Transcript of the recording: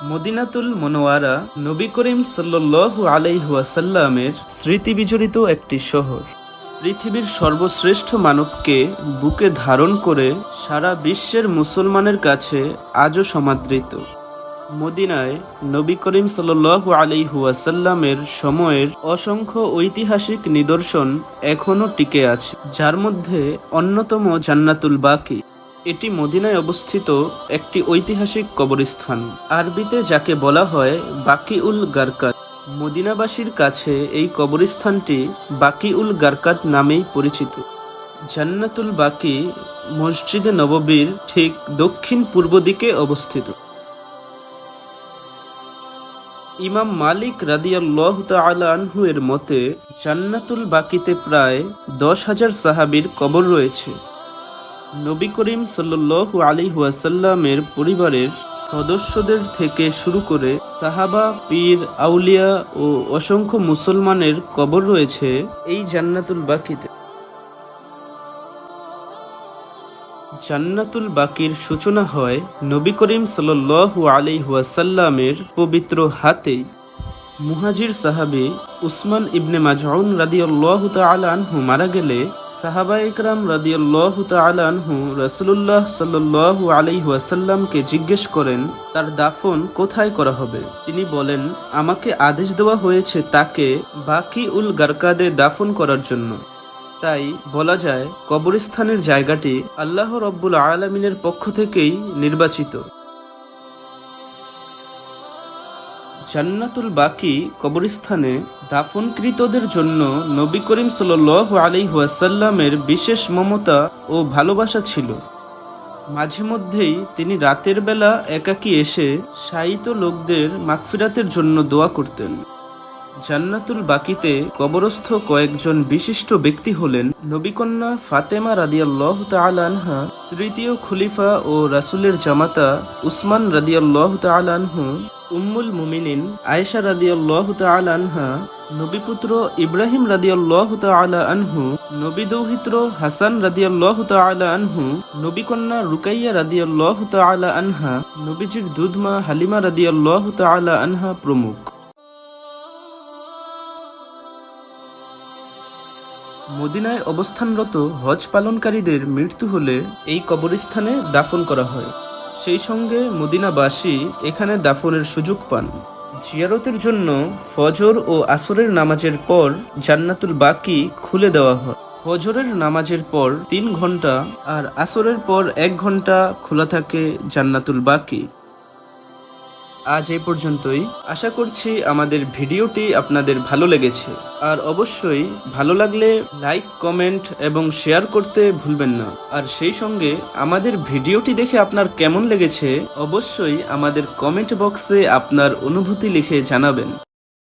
মদিনাতুল মুনাওয়ারা নবী করিম সাল্লাল্লাহু আলাইহি ওয়াসাল্লামের স্মৃতি বিজড়িত একটি শহর। পৃথিবীর সর্বশ্রেষ্ঠ মানবকে বুকে ধারণ করে সারা বিশ্বের মুসলমানের কাছে আজও সমাদৃত। মদিনায় নবী করিম সাল্লাল্লাহু আলাইহি ওয়াসাল্লামের সময়ের অসংখ্য ঐতিহাসিক নিদর্শন এখনও টিকে আছে, যার মধ্যে অন্যতম জান্নাতুল বাকি। এটি মদিনায় অবস্থিত একটি ঐতিহাসিক কবরস্থান, আরবিতে যাকে বলা হয় বাকিউল গারকাত। মদিনাবাসীর কাছে এই কবরস্থানটি বাকিউল গারকাত নামেই পরিচিত। জান্নাতুল বাকি মসজিদে নববীর ঠিক দক্ষিণ পূর্ব দিকে অবস্থিত। ইমাম মালিক রাদিয়াল্লাহু তাআলা আনহু এর মতে জান্নাতুল বাকিতে প্রায় 10,000 সাহাবীর কবর রয়েছে। নবী করিম সাল্লাল্লাহু আলাইহি ওয়াসাল্লামের পরিবারের সদস্যদের থেকে শুরু করে সাহাবা, পীর, আউলিয়া ও অসংখ্য মুসলমানের কবর রয়েছে এই জান্নাতুল বাকিতে। জান্নাতুল বাকির সূচনা হয় নবী করিম সাল্লাল্লাহু আলাইহি ওয়াসাল্লামের পবিত্র হাতেই। মুহাজির সাহাবী উসমান ইবনে মাজউন রাদিয়াল্লাহু তাআলা আনহু মারা গেলে সাহাবায়ে ইকরাম রাদিয়াল্লাহু তাআলা আনহু রাসূলুল্লাহ সাল্লাল্লাহু আলাইহি ওয়াসাল্লামকে জিজ্ঞেস করেন তার দাফন কোথায় করা হবে। তিনি বলেন, আমাকে আদেশ দেওয়া হয়েছে তাকে বাকিউল গারকাদে দাফন করার জন্য। তাই বলা যায় কবরস্থানের জায়গাটি আল্লাহ রব্বুল আলামিনের পক্ষ থেকেই নির্বাচিত। জান্নাতুল বাকি কবরস্থানে দাফনকৃতদের জন্য নবী করিম সাল্লাল্লাহু আলাইহি ওয়াসাল্লামের বিশেষ মমতা ও ভালোবাসা ছিল। মাঝে মধ্যেই তিনি রাতের বেলা একাকী এসে শায়িত লোকদের মাগফিরাতের জন্য দোয়া করতেন। জান্নাতুল বাকিতে কবরস্থ কয়েকজন বিশিষ্ট ব্যক্তি হলেন নবীকন্যা ফাতেমা রাদিয়াল্লাহু তাআলা আনহা, তৃতীয় খলিফা ও রাসূলের জামাতা উসমান রাদিয়াল্লাহু তাআলা আনহু, উম্মুল মুমিনিন আয়েশা রাদিয়াল্লাহু তাআলা আনহা, নবীপুত্র ইব্রাহিম রাদিয়াল্লাহু তাআলা আনহু, নবী দৌহিত্র হাসান রাদিয়াল্লাহু তাআলা আনহু, নবীকন্যা রুকাইয়া রাদিয়াল্লাহু তাআলা আনহা, নবীজির দুধমা হালিমা রাদিয়াল্লাহু তাআলা আনহা প্রমুখ। মদিনায় অবস্থানরত হজ পালনকারীদের মৃত্যু হলে এই কবরস্থানে দাফন করা হয়। সেই সঙ্গে মদিনাবাসী এখানে দাফনের সুযোগ পান। জিয়ারতের জন্য ফজর ও আসরের নামাজের পর জান্নাতুল বাকি খুলে দেওয়া হয়। ফজরের নামাজের পর 3 ঘন্টা আর আসরের পর 1 ঘন্টা খোলা থাকে জান্নাতুল বাকি। আজ এই পর্যন্তই। আশা করছি আমাদের ভিডিওটি আপনাদের ভালো লেগেছে, আর অবশ্যই ভালো লাগলে লাইক, কমেন্ট এবং শেয়ার করতে ভুলবেন না। আর সেই সঙ্গে আমাদের ভিডিওটি দেখে আপনার কেমন লেগেছে অবশ্যই আমাদের কমেন্ট বক্সে আপনার অনুভূতি লিখে জানাবেন।